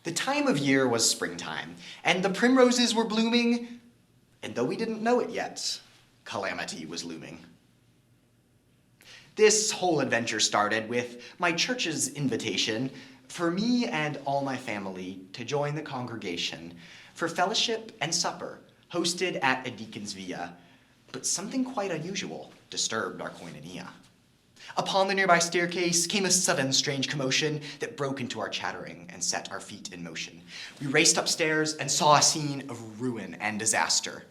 The time of year was springtime, and the primroses were blooming, and though we didn't know it yet, calamity was looming. This whole adventure started with my church's invitation for me and all my family to join the congregation for fellowship and supper hosted at a deacon's villa, but something quite unusual disturbed our koinonia. Upon the nearby staircase came a sudden strange commotion that broke into our chattering and set our feet in motion. We raced upstairs and saw a scene of ruin and disaster,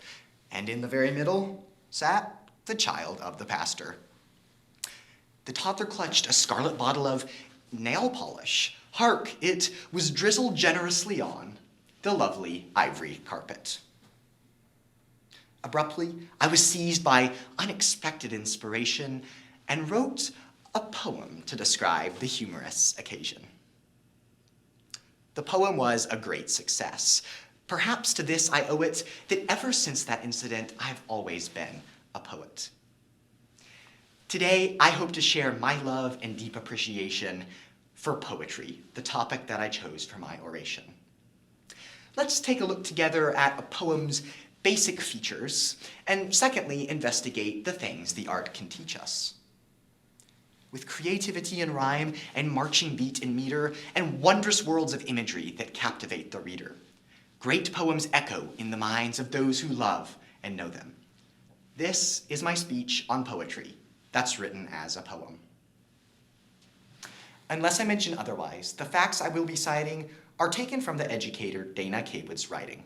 and in the very middle sat the child of the pastor. The toddler clutched a scarlet bottle of nail polish. Hark, it was drizzled generously on the lovely ivory carpet. Abruptly, I was seized by unexpected inspiration and wrote a poem to describe the humorous occasion. The poem was a great success. Perhaps to this I owe it that ever since that incident, I've always been a poet. Today, I hope to share my love and deep appreciation for poetry, the topic that I chose for my oration. Let's take a look together at a poem's basic features, and secondly, investigate the things the art can teach us. With creativity in rhyme and marching beat in meter, and wondrous worlds of imagery that captivate the reader, great poems echo in the minds of those who love and know them. This is my speech on poetry that's written as a poem. Unless I mention otherwise, the facts I will be citing are taken from the educator Dana Cawood's writing.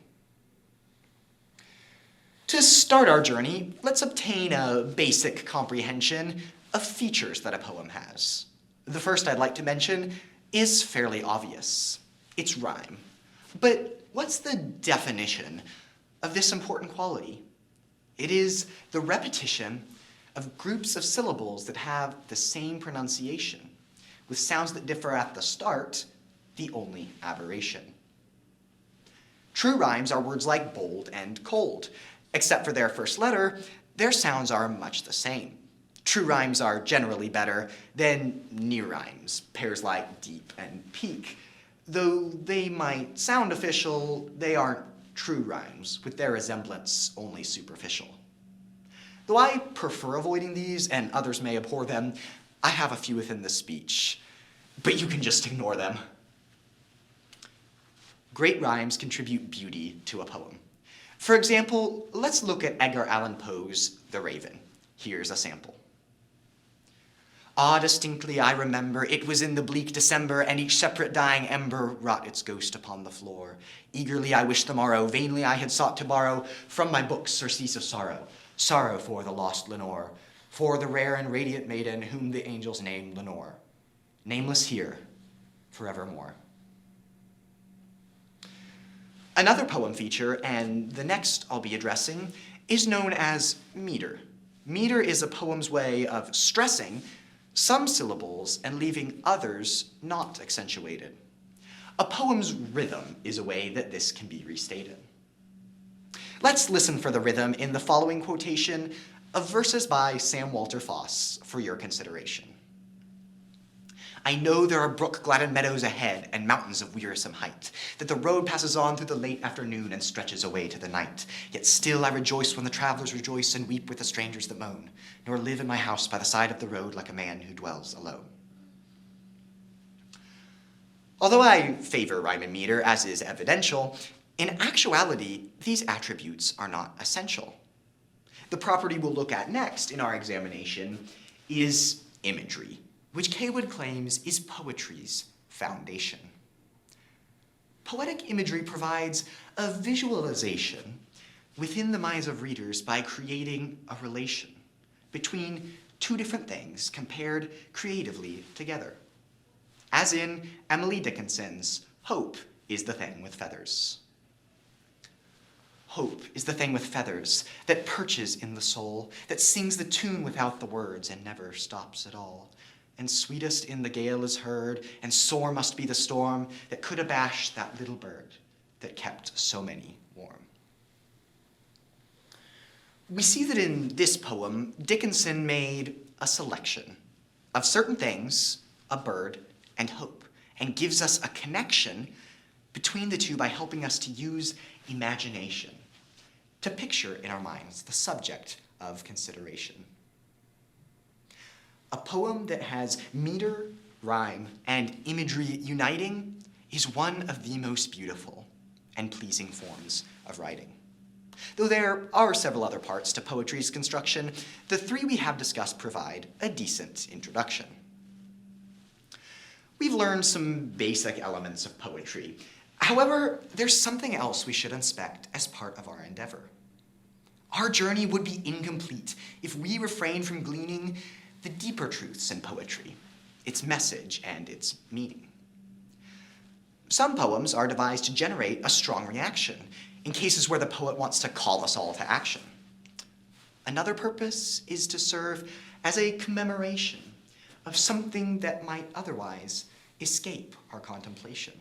To start our journey, let's obtain a basic comprehension of features that a poem has. The first I'd like to mention is fairly obvious. It's rhyme. But what's the definition of this important quality? It is the repetition of groups of syllables that have the same pronunciation, with sounds that differ at the start, the only aberration. True rhymes are words like bold and cold. Except for their first letter, their sounds are much the same. True rhymes are generally better than near rhymes, pairs like deep and peak. Though they might sound official, they aren't true rhymes, with their resemblance only superficial. Though I prefer avoiding these, and others may abhor them, I have a few within the speech, but you can just ignore them. Great rhymes contribute beauty to a poem. For example, let's look at Edgar Allan Poe's The Raven. Here's a sample. Ah, distinctly I remember, it was in the bleak December, and each separate dying ember wrought its ghost upon the floor. Eagerly I wished the morrow, vainly I had sought to borrow from my books surcease of sorrow, sorrow for the lost Lenore, for the rare and radiant maiden whom the angels named Lenore, nameless here forevermore. Another poem feature, and the next I'll be addressing, is known as meter. Meter is a poem's way of stressing some syllables and leaving others not accentuated. A poem's rhythm is a way that this can be restated. Let's listen for the rhythm in the following quotation of verses by Sam Walter Foss for your consideration. I know there are brook-gladdened meadows ahead and mountains of wearisome height, that the road passes on through the late afternoon and stretches away to the night. Yet still I rejoice when the travelers rejoice and weep with the strangers that moan, nor live in my house by the side of the road like a man who dwells alone. Although I favor rhyme and meter, as is evidential, in actuality, these attributes are not essential. The property we'll look at next in our examination is imagery, which Cawood claims is poetry's foundation. Poetic imagery provides a visualization within the minds of readers by creating a relation between two different things compared creatively together. As in Emily Dickinson's Hope is the Thing with Feathers. Hope is the thing with feathers that perches in the soul, that sings the tune without the words and never stops at all. And sweetest in the gale is heard, and sore must be the storm that could abash that little bird that kept so many warm. We see that in this poem, Dickinson made a selection of certain things, a bird, and hope, and gives us a connection between the two by helping us to use imagination, to picture in our minds the subject of consideration. A poem that has meter, rhyme, and imagery uniting is one of the most beautiful and pleasing forms of writing. Though there are several other parts to poetry's construction, the three we have discussed provide a decent introduction. We've learned some basic elements of poetry. However, there's something else we should inspect as part of our endeavor. Our journey would be incomplete if we refrained from gleaning the deeper truths in poetry, its message and its meaning. Some poems are devised to generate a strong reaction in cases where the poet wants to call us all to action. Another purpose is to serve as a commemoration of something that might otherwise escape our contemplation.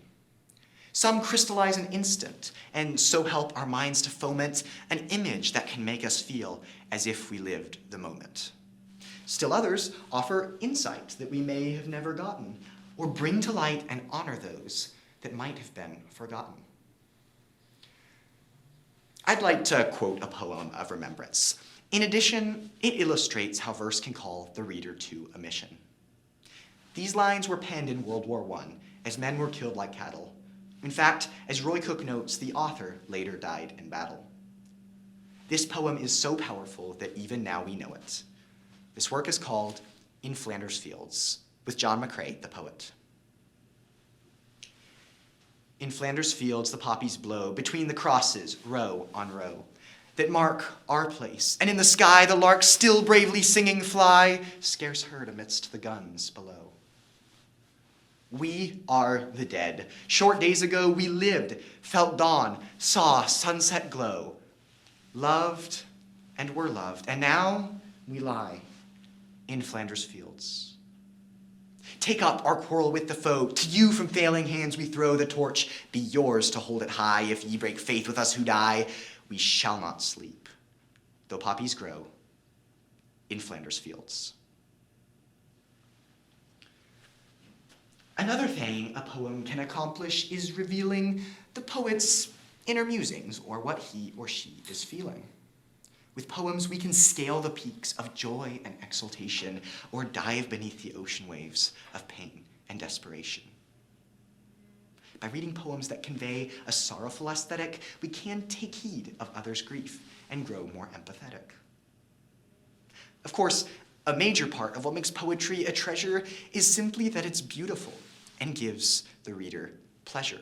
Some crystallize an instant and so help our minds to foment an image that can make us feel as if we lived the moment. Still others offer insight that we may have never gotten, or bring to light and honor those that might have been forgotten. I'd like to quote a poem of remembrance. In addition, it illustrates how verse can call the reader to a mission. These lines were penned in World War I, as men were killed like cattle. In fact, as Roy Cook notes, the author later died in battle. This poem is so powerful that even now we know it. This work is called In Flanders Fields, with John McCrae, the poet. In Flanders fields the poppies blow, between the crosses, row on row, that mark our place, and in the sky the larks still bravely singing fly, scarce heard amidst the guns below. We are the dead. Short days ago we lived, felt dawn, saw sunset glow, loved and were loved, and now we lie in Flanders fields. Take up our quarrel with the foe. To you from failing hands we throw the torch. Be yours to hold it high. If ye break faith with us who die, we shall not sleep, though poppies grow in Flanders fields. Another thing a poem can accomplish is revealing the poet's inner musings, or what he or she is feeling. With poems, we can scale the peaks of joy and exultation, or dive beneath the ocean waves of pain and desperation. By reading poems that convey a sorrowful aesthetic, we can take heed of others' grief and grow more empathetic. Of course, a major part of what makes poetry a treasure is simply that it's beautiful and gives the reader pleasure.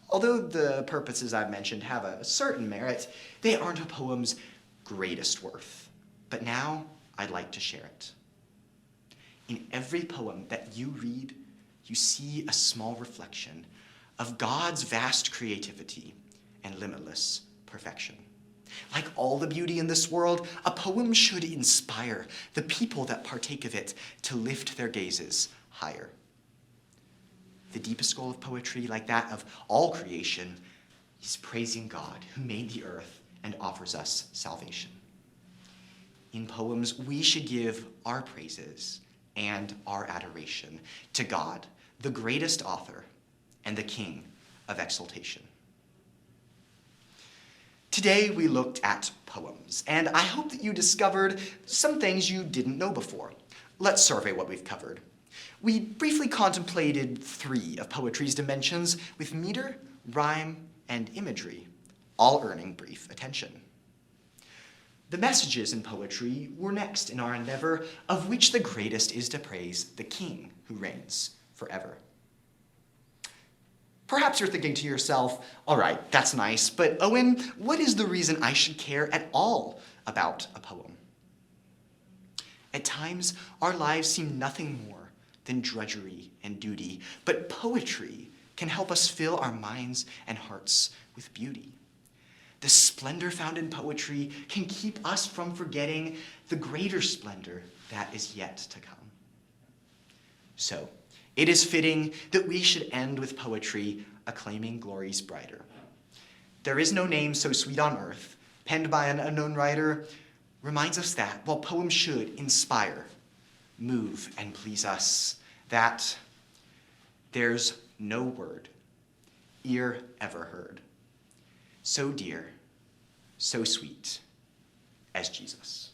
Although the purposes I've mentioned have a certain merit, they aren't a poem's greatest worth. But now I'd like to share it. In every poem that you read, you see a small reflection of God's vast creativity and limitless perfection. Like all the beauty in this world, a poem should inspire the people that partake of it to lift their gazes higher. The deepest goal of poetry, like that of all creation, is praising God who made the earth and offers us salvation. In poems, we should give our praises and our adoration to God, the greatest author and the King of exaltation. Today we looked at poems, and I hope that you discovered some things you didn't know before. Let's survey what we've covered. We briefly contemplated 3 of poetry's dimensions with meter, rhyme, and imagery, all earning brief attention. The messages in poetry were next in our endeavor, of which the greatest is to praise the King who reigns forever. Perhaps you're thinking to yourself, all right, that's nice, but Owen, what is the reason I should care at all about a poem? At times, our lives seem nothing more than drudgery and duty, but poetry can help us fill our minds and hearts with beauty. The splendor found in poetry can keep us from forgetting the greater splendor that is yet to come. So, it is fitting that we should end with poetry acclaiming glories brighter. There is no name so sweet on earth, penned by an unknown writer, reminds us that while poems should inspire, move, and please us, that there's no word, ear ever heard, so dear, so sweet as Jesus.